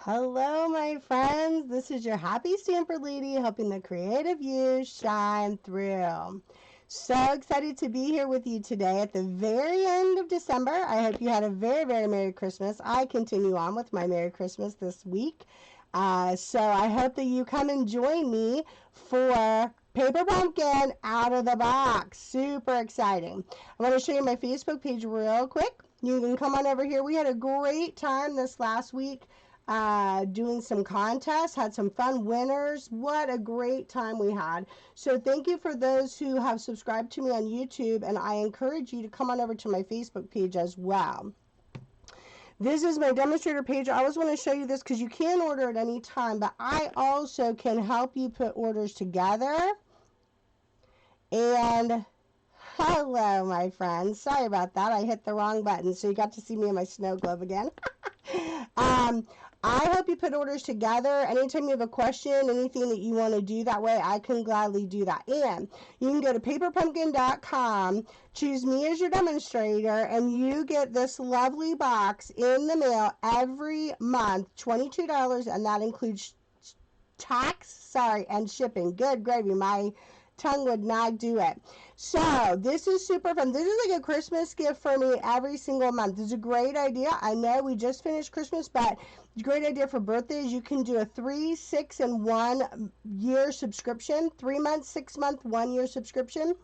Hello, my friends. This is your happy stamper lady helping the creative you shine through. So excited to be here with you today at the very end of December. I hope you had a very, very Merry Christmas. I continue on with my Merry Christmas this week. So I hope that you come and join me for Paper Pumpkin out of the box. Super exciting. I want to show you my Facebook page real quick. You can come on over here. We had a great time this last week doing some contests, had some fun winners. What a great time we had. So thank you for those who have subscribed to me on YouTube, and I encourage you to come on over to my Facebook page as well. This is my demonstrator page. I always want to show you this because you can order at any time, but I also can help you put orders together. And hello, my friends. Sorry about that. I hit the wrong button, so you got to see me in my snow globe again. I hope you put orders together. Anytime you have a question, anything that you want to do that way, I can gladly do that. And you can go to paperpumpkin.com, choose me as your demonstrator, and you get this lovely box in the mail every month, $22, and that includes tax, and shipping. Good gravy. My tongue would not do it. So this is super fun. This is like a Christmas gift for me every single month. This is a great idea. I know we just finished Christmas, but it's a great idea for birthdays. You can do a 3, 6, and 1 year subscription. 3 months, 6 month, 1 year subscription.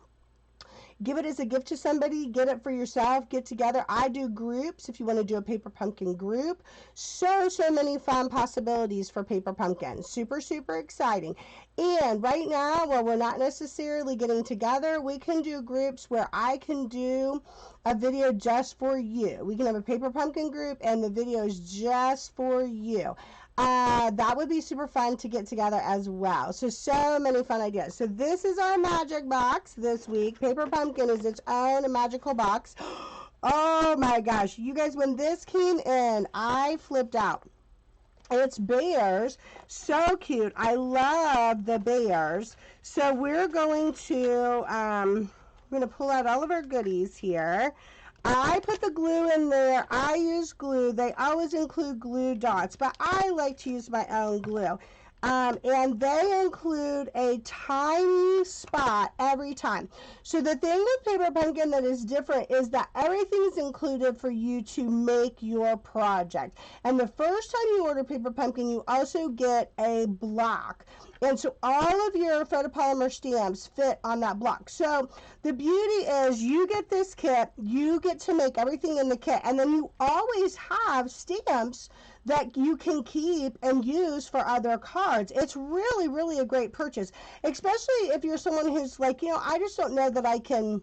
Give it as a gift to somebody. Get it for yourself. Get together. I do groups if you want to do a Paper Pumpkin group. So many fun possibilities for Paper Pumpkin. Super, super exciting. And right now, while we're not necessarily getting together, we can do groups where I can do a video just for you. We can have a Paper Pumpkin group and the video is just for you. That would be super fun to get together as well. So many fun ideas. So this is our magic box this week. Paper Pumpkin is its own magical box. Oh my gosh. You guys, when this came in, I flipped out. It's bears. So cute. I love the bears. So we're going to pull out all of our goodies here. I put the glue in there. I use glue. They always include glue dots, but I like to use my own glue. And they include a tiny spot every time. So the thing with Paper Pumpkin that is different is that everything is included for you to make your project. And the first time you order Paper Pumpkin, you also get a block. And so all of your photopolymer stamps fit on that block. So the beauty is you get this kit, you get to make everything in the kit, and then you always have stamps that you can keep and use for other cards. It's really, really a great purchase, especially if you're someone who's like, I just don't know that I can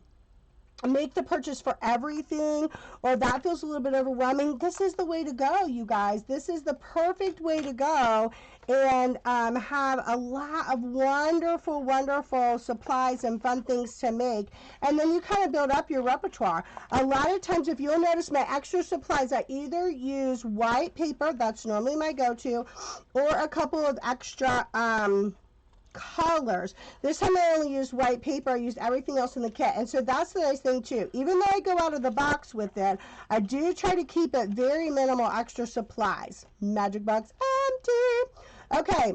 make the purchase for everything, or that feels a little bit overwhelming. This is the way to go, you guys. This is the perfect way to go and have a lot of wonderful, wonderful supplies and fun things to make. And then you kind of build up your repertoire. A lot of times, if you'll notice my extra supplies, I either use white paper, that's normally my go-to, or a couple of extra colors. This time I only used white paper. I used everything else in the kit. And so that's the nice thing too. Even though I go out of the box with it, I do try to keep it very minimal extra supplies. Magic box empty. Okay.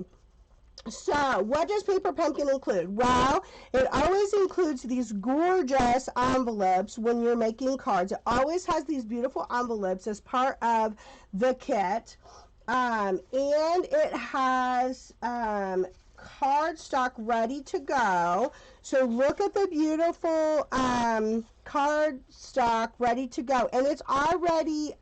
So, what does Paper Pumpkin include? Well, it always includes these gorgeous envelopes when you're making cards. It always has these beautiful envelopes as part of the kit. And it has cardstock ready to go. So look at the beautiful cardstock ready to go, and it's already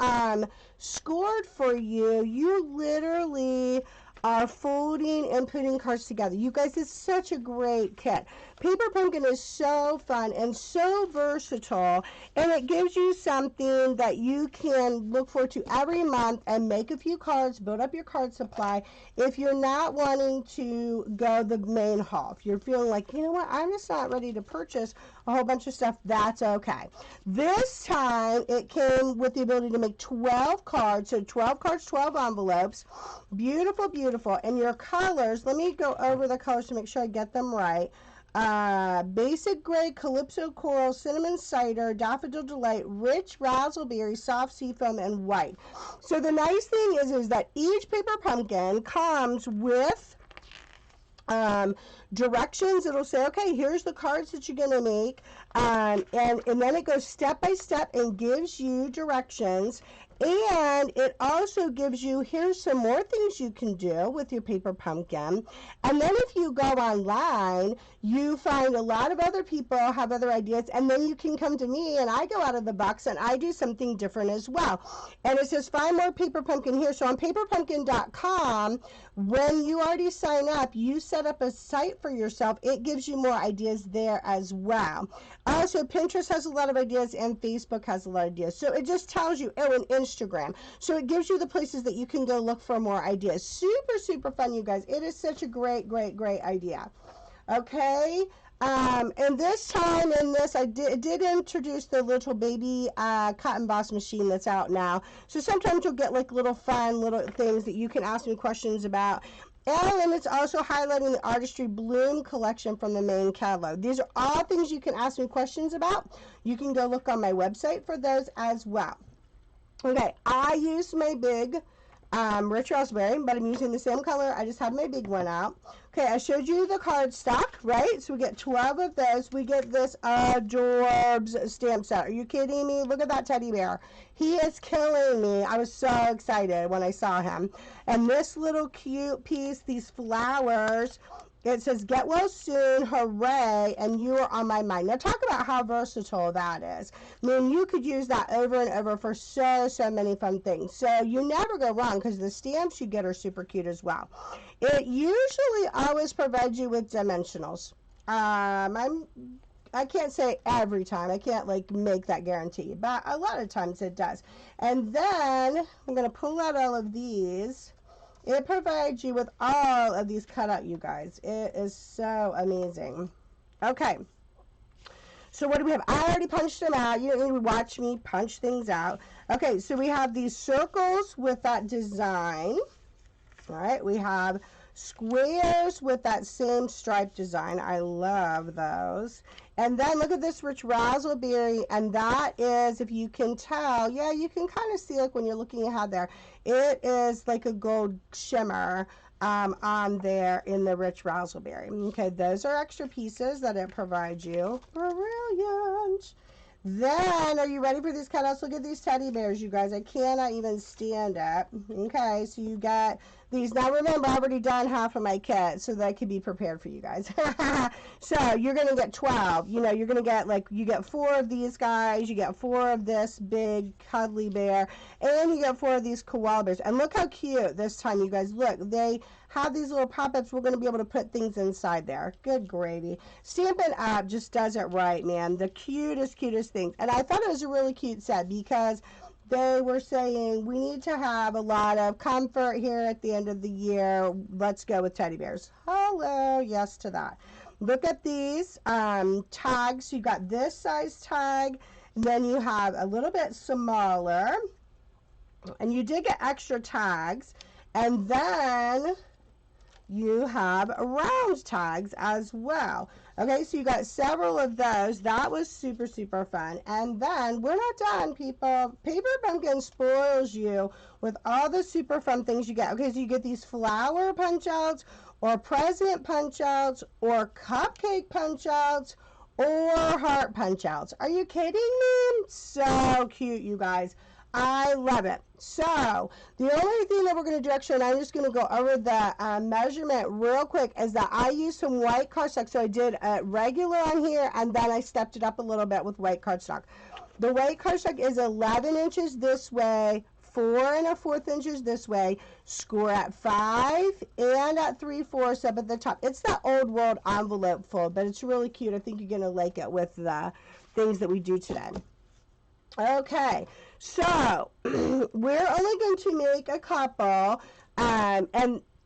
scored for you. You literally are folding and putting cards together. You guys, it's such a great kit. Paper Pumpkin is so fun and so versatile, and it gives you something that you can look forward to every month and make a few cards, build up your card supply. If you're not wanting to go the main haul, if you're feeling like, you know what, I'm just not ready to purchase a whole bunch of stuff, that's okay. This time it came with the ability to make 12 cards, so 12 cards, 12 envelopes. Beautiful, beautiful. And your colors, let me go over the colors to make sure I get them right. Basic Gray, Calypso Coral, Cinnamon Cider, Daffodil Delight, Rich Razzleberry, Soft Seafoam, and White. So the nice thing is that each paper pumpkin comes with directions. It'll say, okay, here's the cards that you're going to make. And then it goes step by step and gives you directions. And it also gives you, here's some more things you can do with your paper pumpkin. And then if you go online, you find a lot of other people have other ideas. And then you can come to me and I go out of the box and I do something different as well. And it says find more paper pumpkin here. So on paperpumpkin.com, when you already sign up, you set up a site for yourself. It gives you more ideas there as well. Also, Pinterest has a lot of ideas and Facebook has a lot of ideas. So it just tells you, oh, and Instagram. So it gives you the places that you can go look for more ideas. Super, super fun, you guys. It is such a great, great, great idea. Okay. And this time in this, I did introduce the little baby cut and emboss machine that's out now. So sometimes you'll get like little fun little things that you can ask me questions about. And then it's also highlighting the Artistry Bloom collection from the main catalog. These are all things you can ask me questions about. You can go look on my website for those as well. Okay, I used my big Rich Raspberry, but I'm using the same color. I just have my big one out. Okay, I showed you the cardstock, right? So we get 12 of those. We get this Adorbs stamp set. Are you kidding me? Look at that teddy bear. He is killing me. I was so excited when I saw him. And this little cute piece, these flowers, it says, get well soon, hooray, and you are on my mind. Now, talk about how versatile that is. I mean, you could use that over and over for so many fun things. So you never go wrong because the stamps you get are super cute as well. It usually always provides you with dimensionals. I can't say every time. I can't, like, make that guarantee. But a lot of times it does. And then I'm going to pull out all of these. It provides you with all of these cut out, you guys. It is so amazing. Okay. So what do we have? I already punched them out. You don't need to watch me punch things out. Okay, so we have these circles with that design. All right, we have squares with that same stripe design. I love those. And then look at this Rich Razzleberry, and that is, if you can tell, yeah, you can kind of see, like, when you're looking ahead there, it is like a gold shimmer on there in the Rich Razzleberry. Okay, those are extra pieces that it provides you. Brilliant. Then, are you ready for these cutouts? Look at these teddy bears, you guys. I cannot even stand it. Okay, so you got these. Now, remember, I've already done half of my kit, so that could be prepared for you guys. So, you're going to get 12. You know, you're going to get, like, you get 4 of these guys. You get 4 of this big, cuddly bear. And you get 4 of these koala bears. And look how cute this time, you guys. Look, they have these little pop-ups. We're going to be able to put things inside there. Good gravy. Stampin' Up! Just does it right, man. The cutest things. And I thought it was a really cute set because they were saying we need to have a lot of comfort here at the end of the year. Let's go with teddy bears. Hello, yes to that. Look at these tags. You got this size tag. Then you have a little bit smaller. And you did get extra tags. And then you have round tags as well. Okay, so you got several of those. That was super fun. And then we're not done, people. Paper Pumpkin spoils you with all the super fun things you get. Okay, so you get these flower punch outs, or present punch outs, or cupcake punch outs, or heart punch outs. Are you kidding me? So cute, you guys. I love it. So, the only thing that we're going to do, actually, and I'm just going to go over the measurement real quick, is that I used some white cardstock. So, I did a regular on here, and then I stepped it up a little bit with white cardstock. The white cardstock is 11 inches this way, 4 1/4 inches this way, score at 5 and at 3/4 up at the top. It's that old world envelope fold, but it's really cute. I think you're going to like it with the things that we do today. Okay, so we're only going to make a couple, and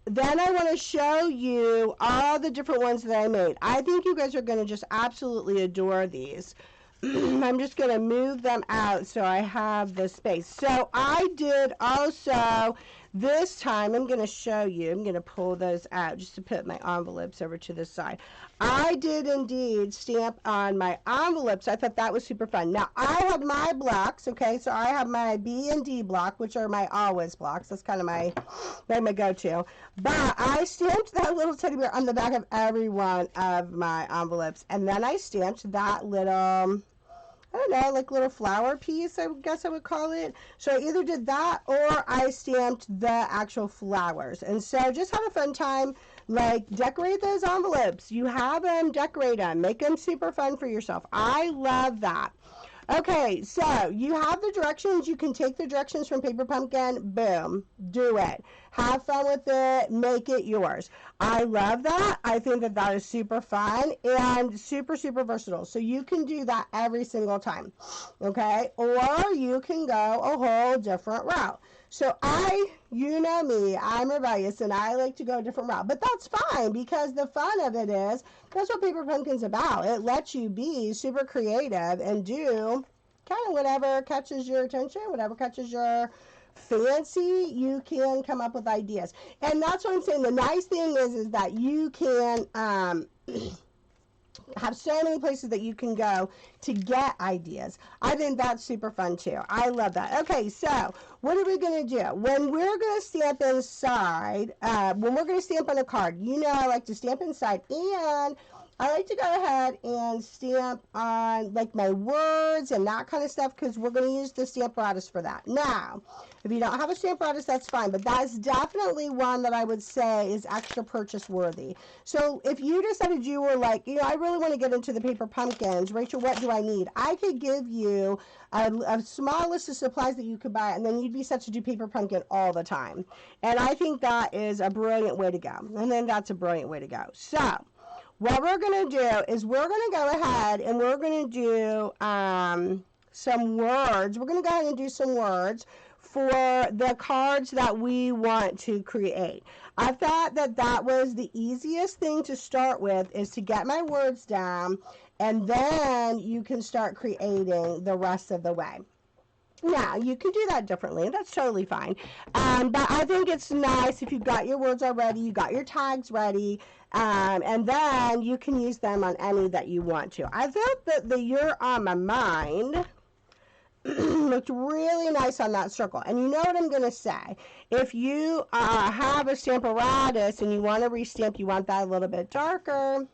then I want to show you all the different ones that I made. I think you guys are going to just absolutely adore these. I'm just going to move them out so I have the space. So I did also This time I'm going to show you, I'm going to pull those out just to put my envelopes over to the side. I did indeed stamp on my envelopes. I thought that was super fun. Now I have my blocks, okay, so I have my B and D block, which are my always blocks. That's kind of my go-to. But I stamped that little teddy bear on the back of every one of my envelopes, and then I stamped that little, I don't know, like little flower piece, I guess I would call it. So I either did that or I stamped the actual flowers. And so just have a fun time, like decorate those envelopes. You have them, decorate them, make them super fun for yourself. I love that. Okay, so you have the directions. You can take the directions from Paper Pumpkin. Boom, do it. Have fun with it. Make it yours. I love that. I think that that is super fun and super, super versatile. So you can do that every single time, okay? Or you can go a whole different route. So you know me, I'm rebellious and I like to go a different route, but that's fine because the fun of it is, that's what Paper Pumpkin's about. It lets you be super creative and do kind of whatever catches your attention, whatever catches your fancy, you can come up with ideas. And that's what I'm saying. The nice thing is that you can, have so many places that you can go to get ideas. I think that's super fun too. I love that. Okay, so what are we going to do? When we're going to stamp inside, when we're going to stamp on a card, you know I like to stamp inside, and I like to go ahead and stamp on like my words and that kind of stuff because we're going to use the Stamparatus for that. Now, if you don't have a Stamparatus, that's fine, but that's definitely one that I would say is extra purchase worthy. So if you decided you were like, you know, I really want to get into the Paper Pumpkins, Rachel, what do I need? I could give you a small list of supplies that you could buy, and then you'd be set to do Paper Pumpkin all the time. And I think that is a brilliant way to go. And then that's a brilliant way to go. So what we're going to do is we're going to go ahead and we're going to do some words. We're going to go ahead and do some words for the cards that we want to create. I thought that that was the easiest thing to start with, is to get my words down, and then you can start creating the rest of the way. Now, you can do that differently, and that's totally fine. But I think it's nice if you've got your words already, you got your tags ready, and then you can use them on any that you want to. I thought that the You're on My Mind looked really nice on that circle. And you know what I'm going to say. If you have a Stamparatus and you want to restamp, you want that a little bit darker,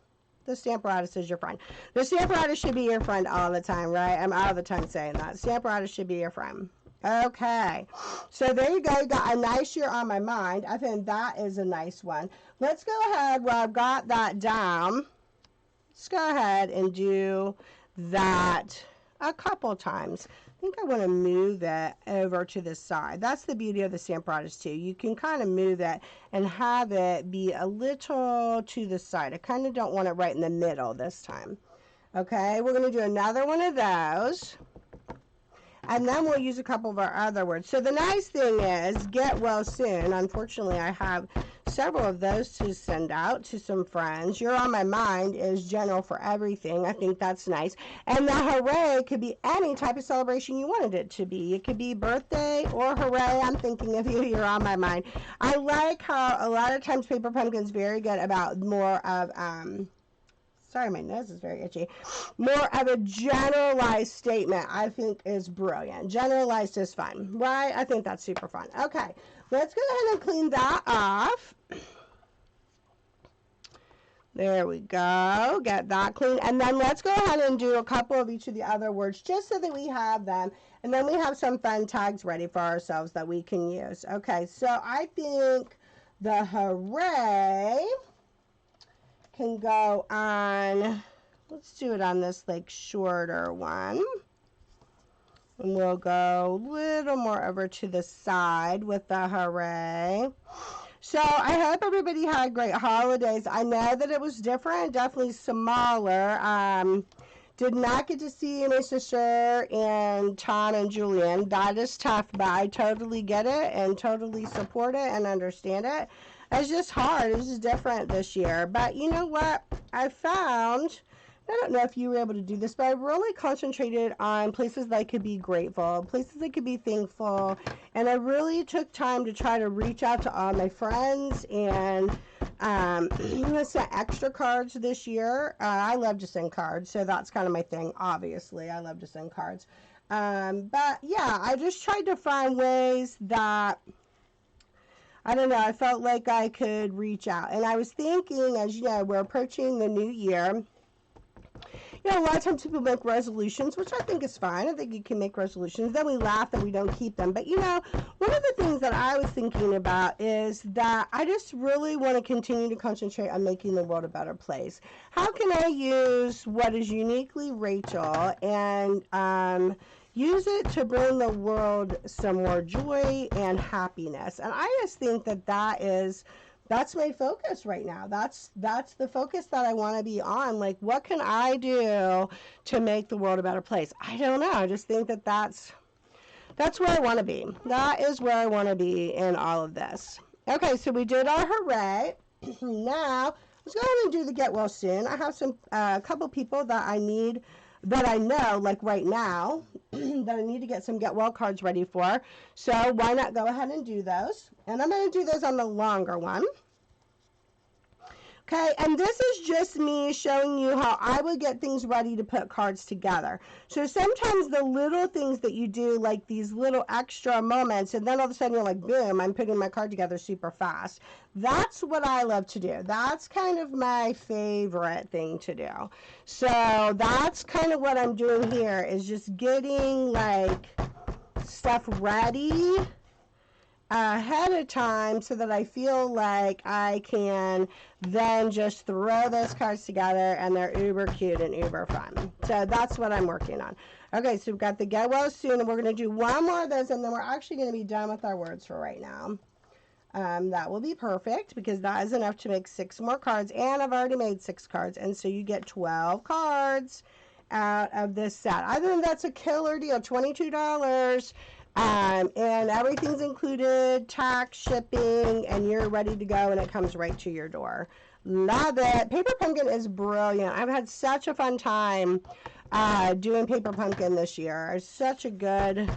the Stamparatus is your friend. The Stamparatus should be your friend all the time, right? I'm all the time saying that. Stamparatus should be your friend. Okay, so there you go. You got a nice You're on My Mind. I think that is a nice one. Let's go ahead, while I've got that down, let's go ahead and do that a couple times. I think I want to move that over to the side. That's the beauty of the Stamparatus too. You can kind of move it and have it be a little to the side. I kind of don't want it right in the middle this time. Okay, we're going to do another one of those. And then we'll use a couple of our other words. So the nice thing is, get well soon. Unfortunately, I have several of those to send out to some friends. You're on My Mind is general for everything. I think that's nice. And the hooray could be any type of celebration you wanted it to be. It could be birthday or hooray, I'm thinking of you, you're on my mind. I like how a lot of times Paper Pumpkin's very good about more of, sorry, my nose is very itchy. More of a generalized statement, I think, is brilliant. Generalized is fun, right? I think that's super fun. Okay, let's go ahead and clean that off. There we go. Get that clean. And then let's go ahead and do a couple of each of the other words just so that we have them. And then we have some fun tags ready for ourselves that we can use. Okay, so I think the hooray can go on, let's do it on this like shorter one. And we'll go a little more over to the side with the hooray. So I hope everybody had great holidays. I know that it was different, definitely smaller. Did not get to see my sister and Tom and Julian. That is tough, but I totally get it and totally support it and understand it. It's just hard. It's just different this year. But you know what? I found I don't know if you were able to do this, but I really concentrated on places that I could be grateful, places I could be thankful, and I really took time to try to reach out to all my friends, and I sent extra cards this year. I love to send cards, so that's kind of my thing, obviously. I love to send cards. But yeah, I just tried to find ways that, I don't know, I felt like I could reach out. And I was thinking, as you know, we're approaching the new year. You know, a lot of times people make resolutions, which I think is fine. I think you can make resolutions. Then we laugh that we don't keep them. But, you know, one of the things that I was thinking about is that I just really want to continue to concentrate on making the world a better place. How can I use what is uniquely Rachel and use it to bring the world some more joy and happiness? And I just think that that's my focus right now. That's the focus that I want to be on. Like, what can I do to make the world a better place? I don't know. I just think that that's where I want to be. That is where I want to be in all of this. Okay, so we did our hooray. Now, let's go ahead and do the get well soon. I have a couple people that I know, like right now, that I need to get some get well cards ready for. So why not go ahead and do those? And I'm going to do those on the longer one. Okay, and this is just me showing you how I would get things ready to put cards together. So sometimes the little things that you do, like these little extra moments, and then all of a sudden you're like, boom, I'm putting my card together super fast. That's what I love to do. That's kind of my favorite thing to do. So that's kind of what I'm doing here, is just getting like stuff ready ahead of time so that I feel like I can then just throw those cards together and they're uber cute and uber fun. So that's what I'm working on. Okay, so we've got the get well soon, and we're going to do one more of those, and then we're actually going to be done with our words for right now. That will be perfect because that is enough to make 6 more cards, and I've already made 6 cards, and so you get 12 cards out of this set. I think that's a killer deal, $22. And everything's included, tax, shipping, and you're ready to go, and it comes right to your door. Love it. Paper Pumpkin is brilliant. I've had such a fun time doing Paper Pumpkin this year. It's such a good,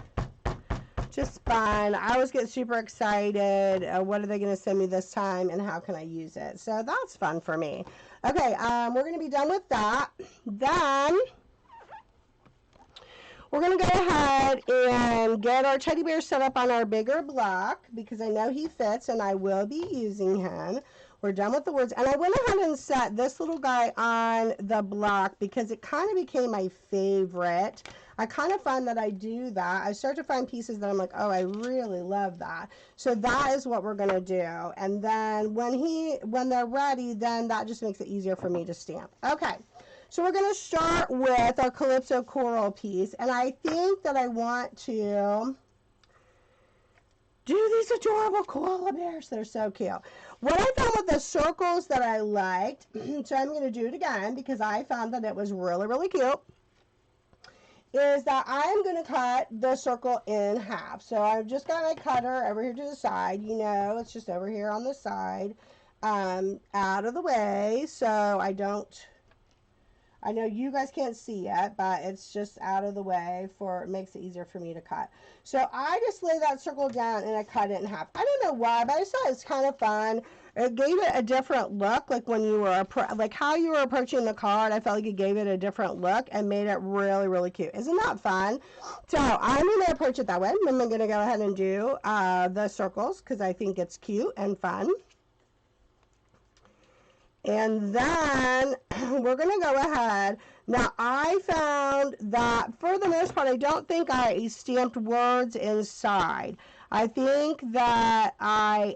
just fun. I always get super excited. What are they going to send me this time, and how can I use it? So that's fun for me. Okay, we're going to be done with that. Then we're going to go ahead and get our teddy bear set up on our bigger block because I know he fits and I will be using him. We're done with the words. And I went ahead and set this little guy on the block because it kind of became my favorite. I kind of find that I do that. I start to find pieces that I'm like, oh, I really love that. So that is what we're going to do. And then when they're ready, then that just makes it easier for me to stamp. Okay. So we're going to start with our Calypso coral piece, and I think that I want to do these adorable koala bears. They're so cute. What I found with the circles that I liked, so I'm going to do it again because I found that it was really, really cute, is that I'm going to cut the circle in half. So I've just got my cutter over here to the side. You know, it's just over here on the side, out of the way, so I know you guys can't see it, but it's just out of the way it makes it easier for me to cut. So I just lay that circle down and I cut it in half. I don't know why, but I just thought it's kind of fun. It gave it a different look, like when you were, like how you were approaching the card. I felt like it gave it a different look and made it really, really cute. Isn't that fun? So I'm going to approach it that way. And I'm going to go ahead and do the circles because I think it's cute and fun. And then we're going to go ahead. Now, I found that for the most part, I don't think I stamped words inside. I think that I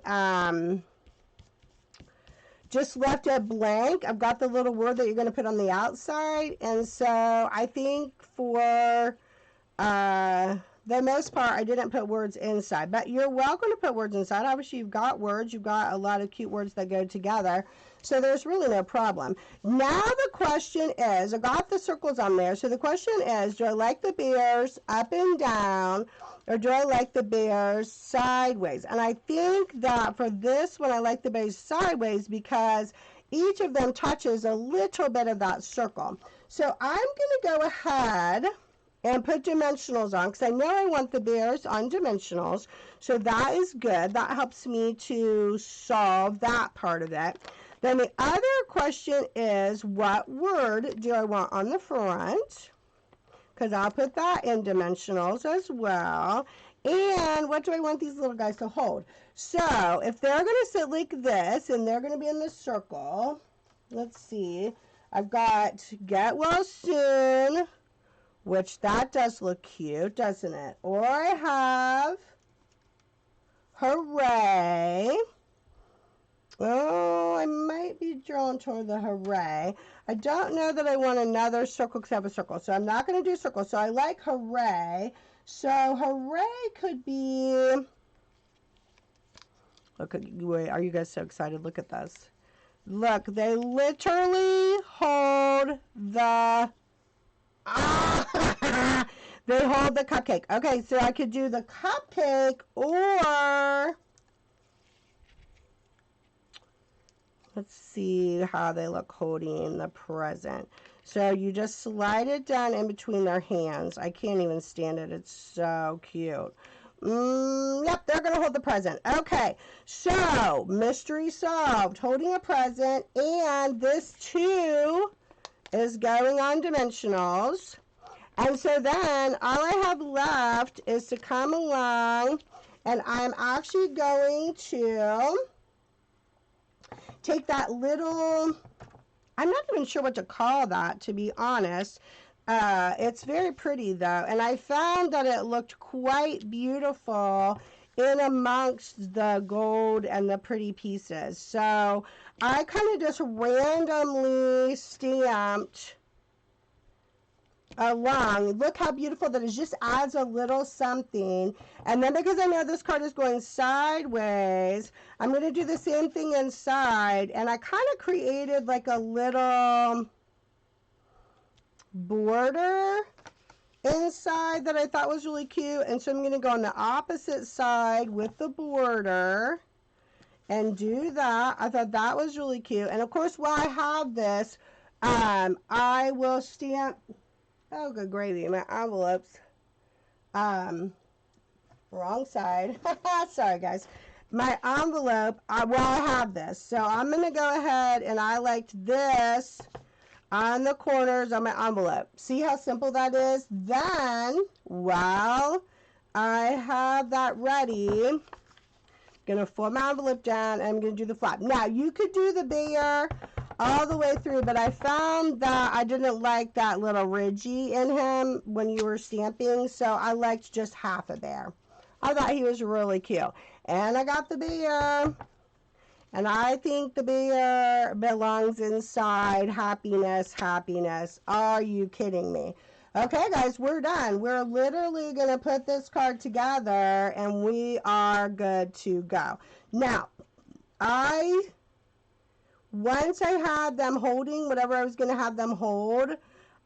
just left it blank. I've got the little word that you're going to put on the outside. And so I think for the most part, I didn't put words inside. But you're welcome to put words inside. Obviously, you've got words. You've got a lot of cute words that go together. So there's really no problem. Now the question is, I got the circles on there. So the question is, do I like the bears up and down, or do I like the bears sideways? And I think that for this one, I like the bears sideways because each of them touches a little bit of that circle. So I'm going to go ahead and put dimensionals on because I know I want the bears on dimensionals. So that is good. That helps me to solve that part of it. Then the other question is, what word do I want on the front? Because I'll put that in dimensionals as well. And what do I want these little guys to hold? So if they're going to sit like this and they're going to be in the circle, let's see. I've got get well soon, which that does look cute, doesn't it? Or I have hooray. Oh, I might be drawn toward the hooray. I don't know that I want another circle because I have a circle. So I'm not going to do circle. So I like hooray. So hooray could be... Look, wait, are you guys so excited? Look at this. Look, they literally hold the... They hold the cupcake. Okay, so I could do the cupcake or... Let's see how they look holding the present. So you just slide it down in between their hands. I can't even stand it. It's so cute. Yep, they're going to hold the present. Okay, so mystery solved. Holding a present, and this too is going on dimensionals. And so then all I have left is to come along, and I'm actually going to take that little, I'm not even sure what to call that, to be honest. It's very pretty though, and I found that it looked quite beautiful in amongst the gold and the pretty pieces. So I kind of just randomly stamped along. Look how beautiful that is. Just adds a little something. And then because I know this card is going sideways, I'm going to do the same thing inside. And I kind of created like a little border inside that I thought was really cute. And so I'm going to go on the opposite side with the border and do that. I thought that was really cute. And of course, while I have this, I will stamp... Oh, good gravy. My envelopes. Wrong side. Sorry, guys. My envelope, well, I have this. So I'm going to go ahead and I liked this on the corners of my envelope. See how simple that is? Then, while I have that ready, I'm going to fold my envelope down and I'm going to do the flap. Now, you could do the bear all the way through, but I found that I didn't like that little ridgy in him when you were stamping, so I liked just half a bear. I thought he was really cute. And I got the bear, and I think the bear belongs inside happiness, happiness. Are you kidding me? Okay, guys, we're done. We're literally going to put this card together, and we are good to go. Now, once I had them holding whatever I was going to have them hold,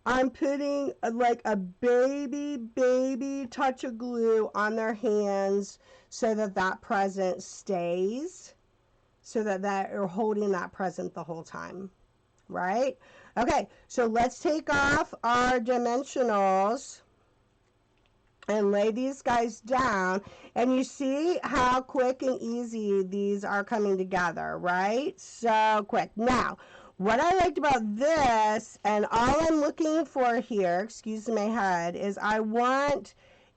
I'm putting like a baby touch of glue on their hands so that that present stays, so that they're holding that present the whole time, right? Okay, so let's take off our dimensionals and lay these guys down, and you see how quick and easy these are coming together, right? So quick. Now, what I liked about this, and all I'm looking for here, excuse my head, is I want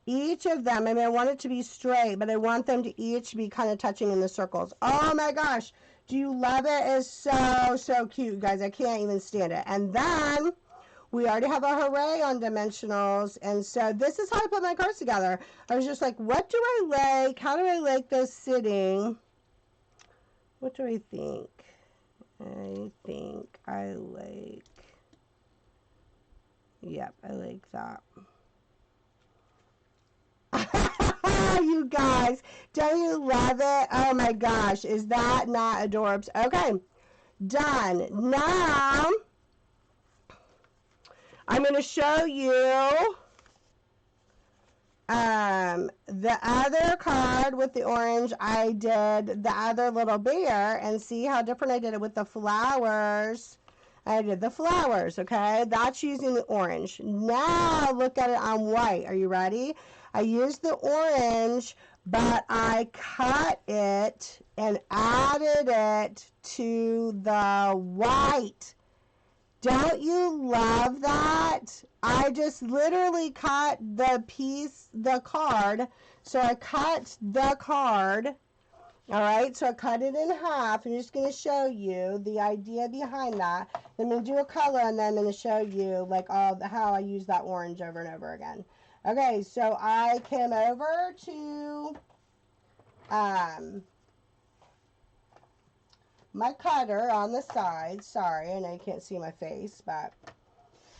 each of them, I mean, I want it to be straight, but I want them to each be kind of touching in the circles. Oh my gosh, do you love it? It's so cute, guys. I can't even stand it. And then we already have a hooray on dimensionals, and so this is how I put my cards together. I was just like, what do I like? How do I like this sitting? What do I think? I think I like, yep, I like that. You guys, don't you love it? Oh my gosh, is that not adorbs? Okay, done. Now, I'm going to show you the other card with the orange. I did the other little bear, and see how different I did it with the flowers I did the flowers, okay? That's using the orange. Now look at it on white. Are you ready? I used the orange, but I cut it and added it to the white. Don't you love that? I just literally cut the card. So I cut the card. All right, so I cut it in half. I'm just going to show you the idea behind that. I'm going to do a color, and then I'm going to show you like how I use that orange over and over again. Okay, so I came over to my cutter on the side. Sorry, I know you can't see my face, but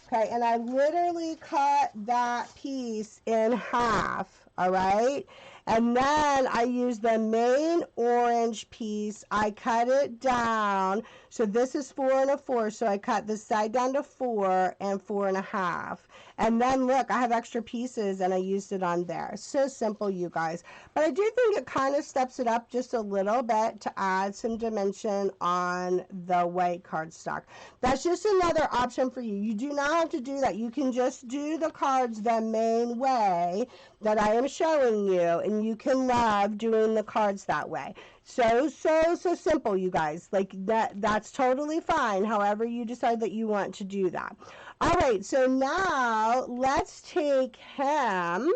okay, and I literally cut that piece in half, all right? And then I use the main orange piece. I cut it down. So this is 4 1/4. So I cut this side down to 4 and 4 1/2. And then look, I have extra pieces and I used it on there. So simple, you guys. But I do think it kind of steps it up just a little bit to add some dimension on the white cardstock. That's just another option for you. You do not have to do that. You can just do the cards the main way that I am showing you, and you can love doing the cards that way. So simple, you guys. Like that's totally fine, however you decide that you want to do that. All right, so now let's take him.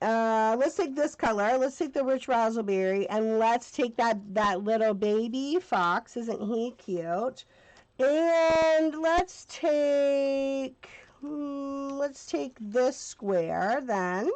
Let's take this color. Let's take the Rich Raspberry, and let's take that little baby fox. Isn't he cute? And let's take this square then.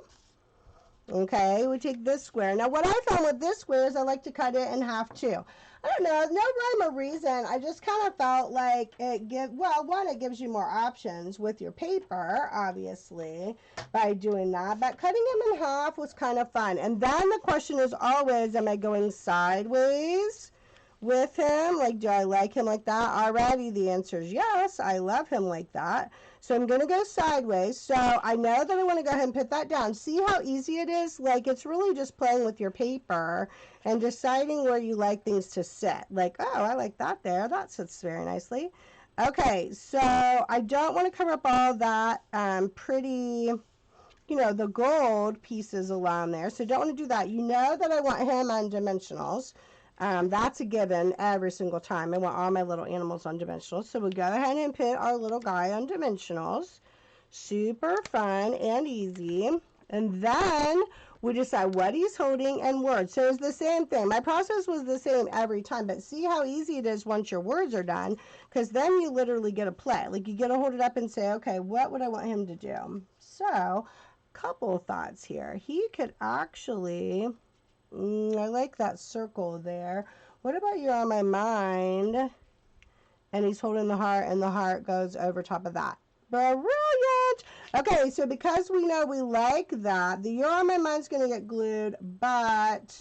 Okay, we take this square. Now, what I found with this square is I like to cut it in half too. I don't know, no rhyme or reason. I just kind of felt like it gives you more options with your paper, obviously, by doing that. But cutting him in half was kind of fun. And then the question is always, am I going sideways with him? Like, do I like him like that? Already the answer is yes, I love him like that. So I'm going to go sideways. So I know that I want to go ahead and put that down. See how easy it is? Like, it's really just playing with your paper and deciding where you like things to sit. Like, oh, I like that there. That sits very nicely. Okay, so I don't want to cover up all that pretty, the gold pieces along there. So don't want to do that. You know that I want him on dimensionals. That's a given every single time. I want all my little animals on dimensionals. So we'll go ahead and put our little guy on dimensionals. Super fun and easy. And then we decide what he's holding and words. So it's the same thing. My process was the same every time. But see how easy it is once your words are done. Because then you literally get to play. Like you get to hold it up and say, okay, what would I want him to do? So, couple thoughts here. He could actually... I like that circle there. What about You're on My Mind? And he's holding the heart, and the heart goes over top of that. Brilliant! Okay, so because we know we like that, the You're on My Mind is going to get glued, but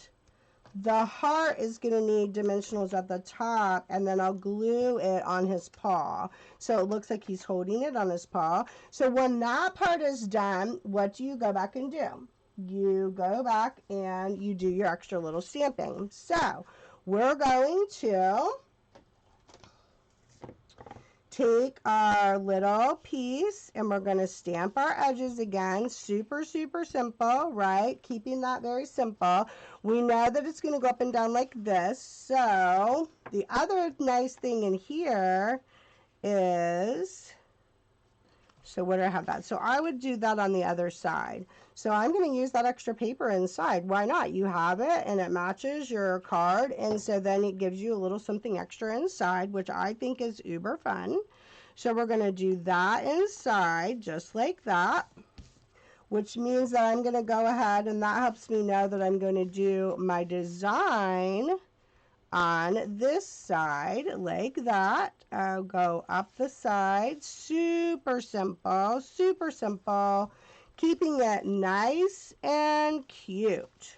the heart is going to need dimensionals at the top, and then I'll glue it on his paw. So it looks like he's holding it on his paw. So when that part is done, what do you go back and do? You go back and you do your extra little stamping. So we're going to take our little piece and we're going to stamp our edges again. Super simple, right? Keeping that very simple. We know that it's going to go up and down like this. So the other nice thing in here is, so where do I have that? So I would do that on the other side. So I'm going to use that extra paper inside. Why not? You have it and it matches your card. And so then it gives you a little something extra inside, which I think is uber fun. So we're going to do that inside just like that, which means that I'm going to go ahead and that helps me know that I'm going to do my design on this side like that. I'll go up the side. Super simple. Keeping it nice and cute.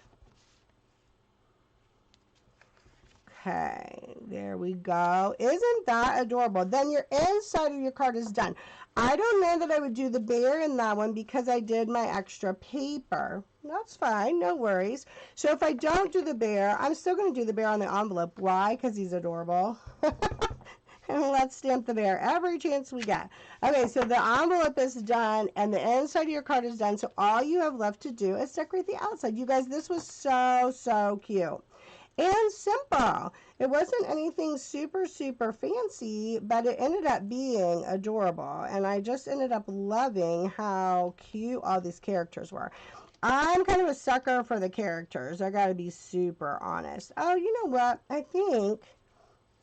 Okay, there we go. Isn't that adorable? Then your inside of your card is done. I don't know that I would do the bear in that one because I did my extra paper. That's fine, no worries. So if I don't do the bear, I'm still going to do the bear on the envelope. Why? Because he's adorable. And let's stamp the bear every chance we get. Okay, so the envelope is done and the inside of your card is done. So all you have left to do is decorate the outside. You guys, this was so cute and simple. It wasn't anything super fancy, but it ended up being adorable. And I just ended up loving how cute all these characters were. I'm kind of a sucker for the characters. I gotta be super honest. Oh, you know what? I think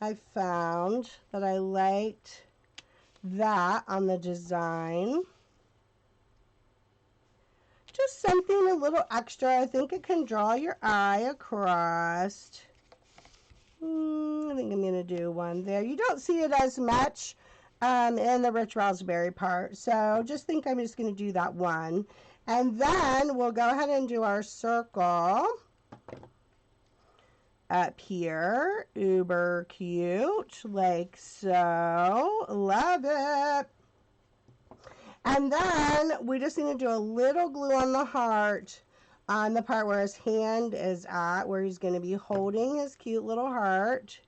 I found that I liked that on the design. Just something a little extra. I think it can draw your eye across. I think I'm going to do one there. You don't see it as much in the rich raspberry part. So just think I'm just going to do that one. And then we'll go ahead and do our circle up here. Uber cute, like so. Love it. And then we just need to do a little glue on the heart on the part where his hand is at, where he's going to be holding his cute little heart.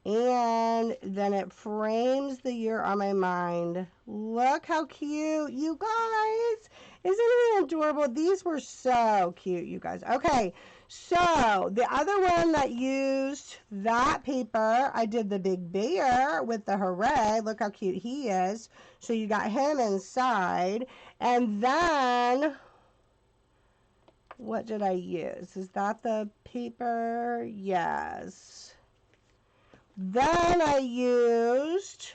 And then it frames the year on my mind. Look how cute, you guys. Isn't it adorable? These were so cute, you guys. Okay, so the other one that used that paper, I did the big bear with the hooray. Look how cute he is. So you got him inside. And then, what did I use? Is that the paper? Yes. Then I used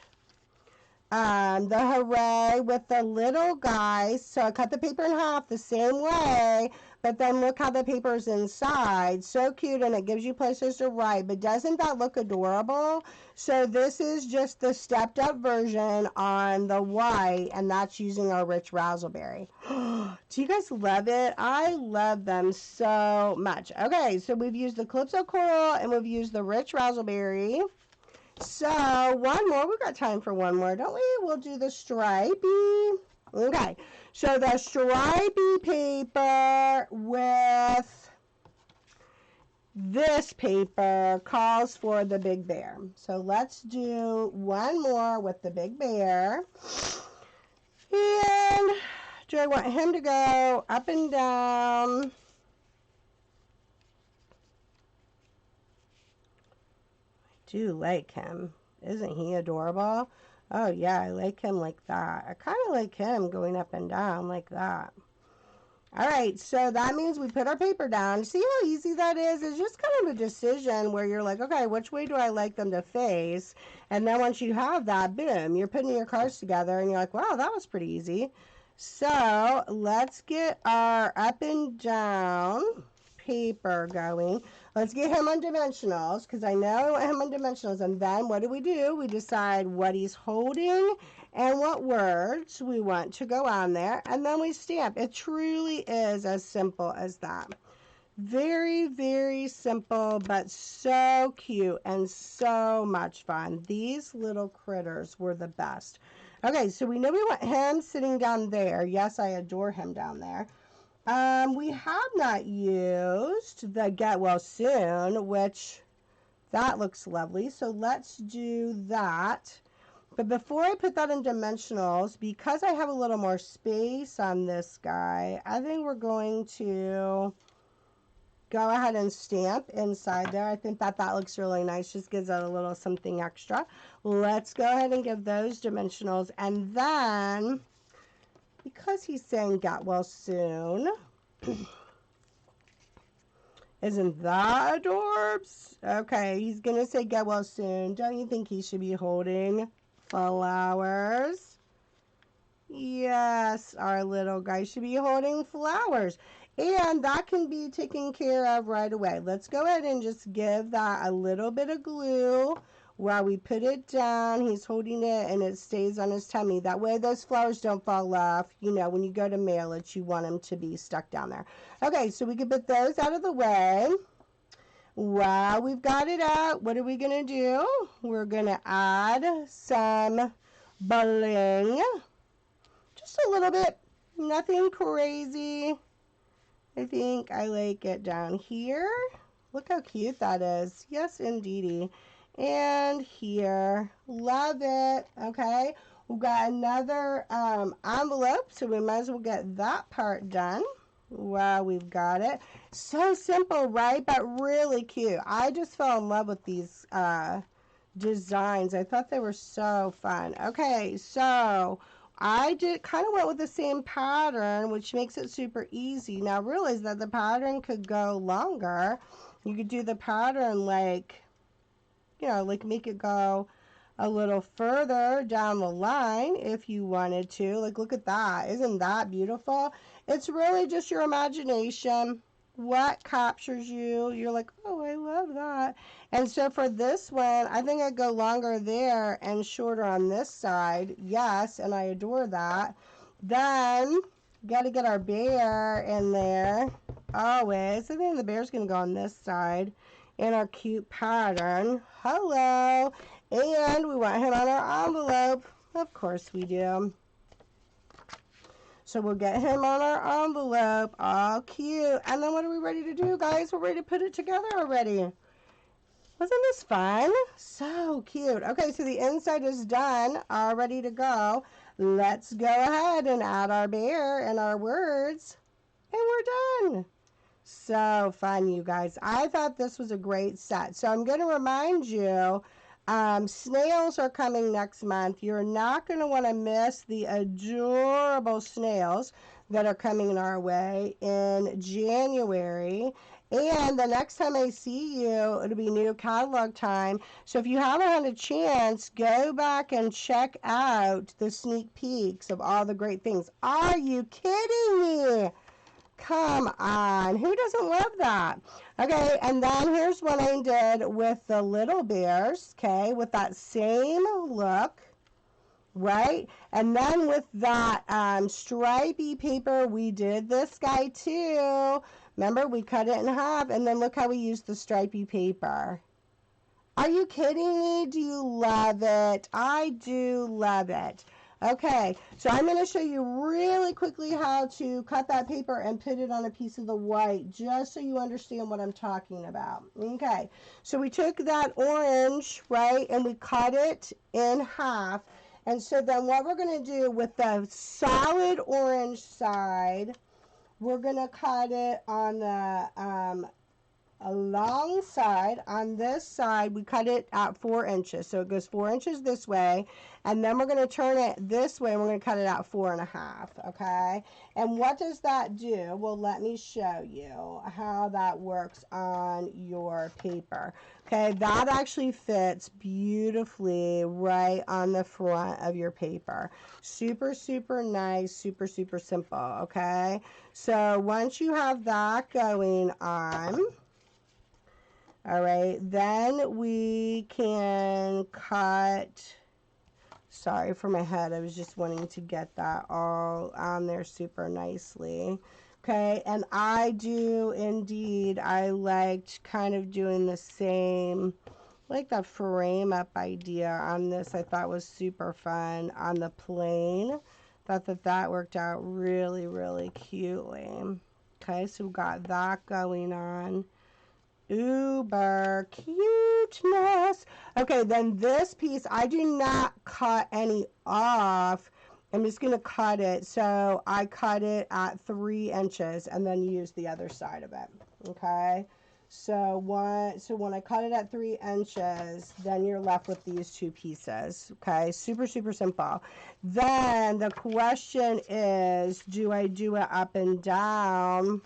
the hooray with the little guy. So I cut the paper in half the same way, but then look how the paper's inside. So cute, and it gives you places to write. But doesn't that look adorable? So this is just the stepped up version on the white, and that's using our rich raspberry. Do you guys love it? I love them so much. Okay, so we've used the Calypso Coral and we've used the rich raspberry. So one more. We've got time for one more, don't we? We'll do the stripey. Okay, so the stripey paper with this paper calls for the big bear. So let's do one more with the big bear. And do I want him to go up and down? I do like him. Isn't he adorable? Oh yeah, I like him like that. I kind of like him going up and down like that. All right, so that means we put our paper down. See how easy that is? It's just kind of a decision where you're like, okay, which way do I like them to face? And then once you have that, boom, you're putting your cards together and you're like, wow, that was pretty easy. So let's get our up and down paper going. Let's get him on dimensionals because I know I want him on dimensionals. And then what do? We decide what he's holding and what words we want to go on there, and then we stamp. It truly is as simple as that. Very simple, but so cute and so much fun. These little critters were the best. Okay, so we know we want him sitting down there. Yes, I adore him down there. We have not used the Get Well Soon, which that looks lovely. So let's do that. But before I put that in dimensionals, because I have a little more space on this guy, I think we're going to go ahead and stamp inside there. I think that looks really nice. Just gives it a little something extra. Let's go ahead and give those dimensionals. And then, because he's saying get well soon, isn't that adorbs? Okay, he's going to say get well soon. Don't you think he should be holding flowers? Yes, our little guy should be holding flowers. And that can be taken care of right away. Let's go ahead and just give that a little bit of glue while we put it down. He's holding it and it stays on his tummy. That way those flowers don't fall off. You know, when you go to mail it, you want them to be stuck down there. Okay, so we can put those out of the way. While we've got it out, what are we going to do? We're going to add some bling. Just a little bit, nothing crazy. I think I like it down here. Look how cute that is. Yes, indeedy. And here, love it. Okay, we've got another envelope, so we might as well get that part done. Wow, we've got it. So simple, right? But really cute. I just fell in love with these designs. I thought they were so fun. Okay, so I kind of went with the same pattern, which makes it super easy. Now realize that the pattern could go longer. You could do the pattern like, you know, like make it go a little further down the line if you wanted to. Like, look at that. Isn't that beautiful? It's really just your imagination. What captures you? You're like, oh, I love that. And so for this one, I think I'd go longer there and shorter on this side. Yes, and I adore that. Then, got to get our bear in there. Always. I think the bear's going to go on this side in our cute pattern. Hello. And we want him on our envelope. Of course we do. So we'll get him on our envelope. All cute. And then what are we ready to do, guys? We're ready to put it together already. Wasn't this fun? So cute. Okay, so the inside is done. All ready to go. Let's go ahead and add our bear and our words. And we're done. So fun, you guys. I thought this was a great set. So I'm going to remind you, snails are coming next month. You're not going to want to miss the adorable snails that are coming our way in January. And the next time I see you, it'll be new catalog time. So if you haven't had a chance, go back and check out the sneak peeks of all the great things. Are you kidding me? Come on, who doesn't love that? Okay, and then here's what I did with the little bears, okay, with that same look, right? And then with that stripy paper, we did this guy too. Remember, we cut it in half, and then look how we used the stripy paper. Are you kidding me? Do you love it? I do love it. Okay, so I'm going to show you really quickly how to cut that paper and put it on a piece of the white, just so you understand what I'm talking about. Okay, so we took that orange, right, and we cut it in half. And so then what we're going to do with the solid orange side, we're going to cut it on the alongside. On this side, we cut it at 4 inches. So it goes 4 inches this way, and then we're going to turn it this way, and we're going to cut it out 4.5, okay? And what does that do? Well, let me show you how that works on your paper. Okay, that actually fits beautifully right on the front of your paper. Super, super nice, super, super simple, okay? So once you have that going on, all right, then we can cut, sorry for my head, I was just wanting to get that all on there super nicely. Okay, and I do indeed, I liked kind of doing the same, like that frame up idea on this. I thought was super fun on the plain. Thought that that worked out really, really cutely. Okay, so we got that going on. Uber cuteness. Okay, then this piece, I do not cut any off. I'm just going to cut it. So I cut it at 3 inches and then use the other side of it. Okay, so when I cut it at 3 inches, then you're left with these two pieces. Okay, super, super simple. Then the question is, do I do it up and down,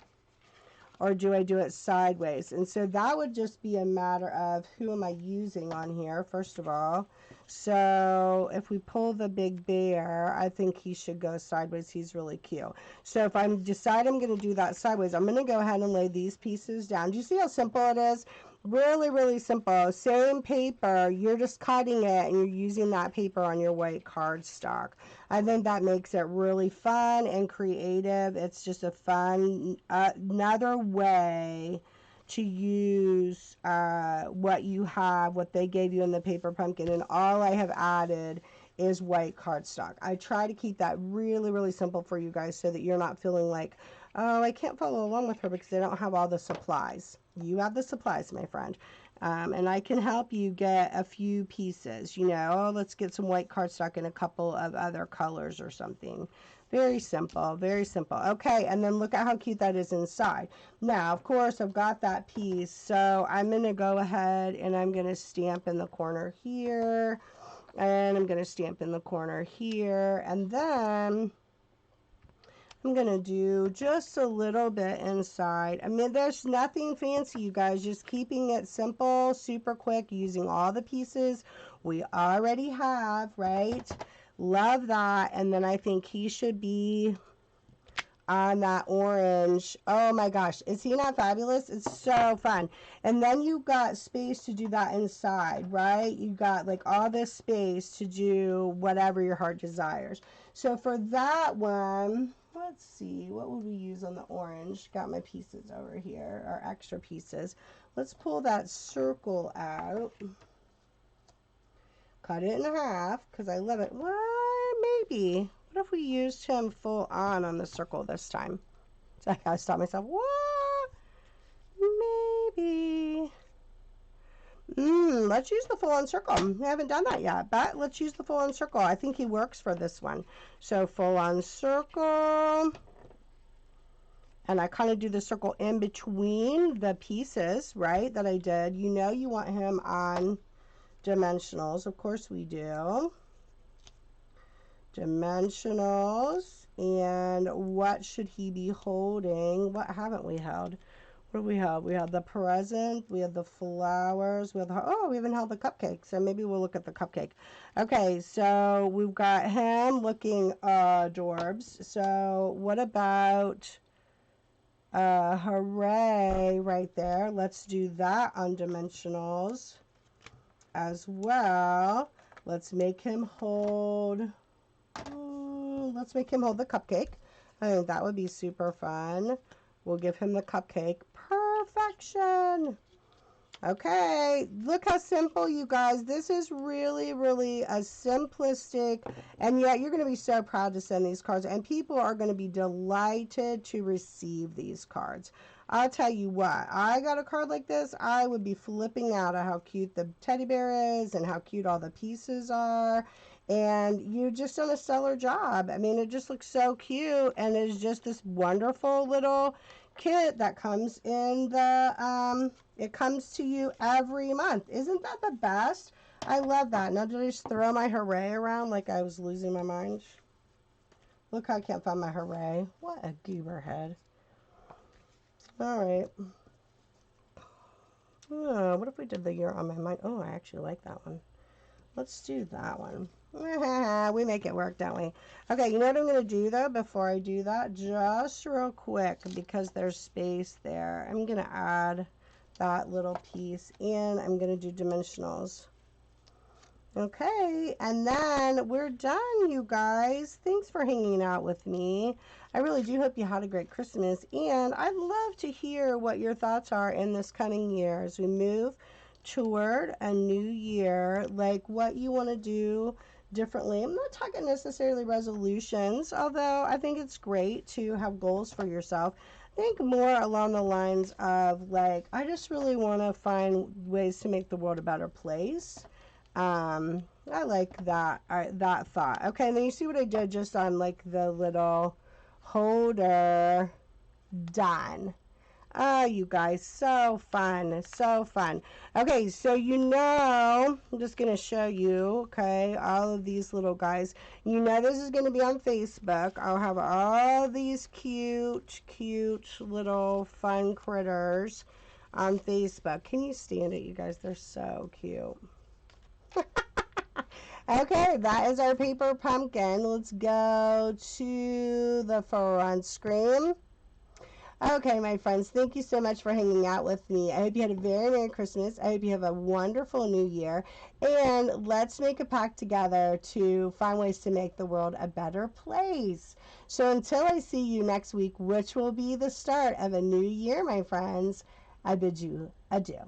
or do I do it sideways? And so that would just be a matter of who am I using on here, first of all. So if we pull the big bear, I think he should go sideways. He's really cute. So if I decide I'm going to do that sideways, I'm going to go ahead and lay these pieces down. Do you see how simple it is? Really, really simple. Same paper, you're just cutting it and you're using that paper on your white cardstock. I think that makes it really fun and creative. It's just a fun, another way to use what you have, what they gave you in the paper pumpkin. And all I have added is white cardstock. I try to keep that really, really simple for you guys so that you're not feeling like, oh, I can't follow along with her because I don't have all the supplies. You have the supplies, my friend. And I can help you get a few pieces, you know, oh, let's get some white cardstock in a couple of other colors or something. Very simple, very simple. Okay, and then look at how cute that is inside. Now, of course, I've got that piece, so I'm going to go ahead and I'm going to stamp in the corner here, and I'm going to stamp in the corner here, and then I'm going to do just a little bit inside. I mean, there's nothing fancy, you guys. Just keeping it simple, super quick, using all the pieces we already have, right? Love that. And then I think he should be on that orange. Oh my gosh. Is he not fabulous? It's so fun. And then you've got space to do that inside, right? You got like all this space to do whatever your heart desires. So for that one, let's see, what would we use on the orange? Got my pieces over here, our extra pieces. Let's pull that circle out. Cut it in half because I love it. What? Maybe. What if we used him full on the circle this time? So I gotta stop myself. What? Maybe. Let's use the full on circle. We haven't done that yet, but let's use the full on circle. I think he works for this one. So full on circle. And I kind of do the circle in between the pieces, right, that I did. You know you want him on dimensionals. Of course we do. Dimensionals. And what should he be holding? What haven't we held? What do we have? We have the present, we have the flowers, we have the, oh, we haven't held the cupcake, so maybe we'll look at the cupcake. Okay, so we've got him looking adorbs. So what about hooray right there? Let's do that on dimensionals as well. Let's make him hold, let's make him hold the cupcake. I think that would be super fun. We'll give him the cupcake. Perfection. Okay, look how simple, you guys. This is really, really a simplistic, and yet you're going to be so proud to send these cards, and people are going to be delighted to receive these cards. I'll tell you what, I got a card like this, I would be flipping out at how cute the teddy bear is and how cute all the pieces are. And you just done a stellar job. I mean, it just looks so cute, and it's just this wonderful little kit that comes in the, it comes to you every month. Isn't that the best? I love that. Now, did I just throw my hooray around like I was losing my mind? Look how I can't find my hooray. What a goober head. All right. Oh, what if we did the year on my mind? Oh, I actually like that one. Let's do that one. We make it work, don't we? Okay, you know what I'm going to do, though, before I do that? Just real quick, because there's space there. I'm going to add that little piece in. I'm going to do dimensionals. Okay, and then we're done, you guys. Thanks for hanging out with me. I really do hope you had a great Christmas, and I'd love to hear what your thoughts are in this coming year as we move toward a new year, like what you want to do differently. I'm not talking necessarily resolutions, although I think it's great to have goals for yourself. I think more along the lines of, like, I just really want to find ways to make the world a better place. I like that that thought. Okay, and then you see what I did just on like the little holder. Done. Oh, you guys, so fun, so fun. Okay, so you know, I'm just going to show you, okay, all of these little guys. You know this is going to be on Facebook. I'll have all these cute, cute little fun critters on Facebook. Can you stand it, you guys? They're so cute. Okay, that is our paper pumpkin. Let's go to the front screen. Okay, my friends, thank you so much for hanging out with me. I hope you had a very Merry Christmas. I hope you have a wonderful New Year. And let's make a pact together to find ways to make the world a better place. So until I see you next week, which will be the start of a new year, my friends, I bid you adieu.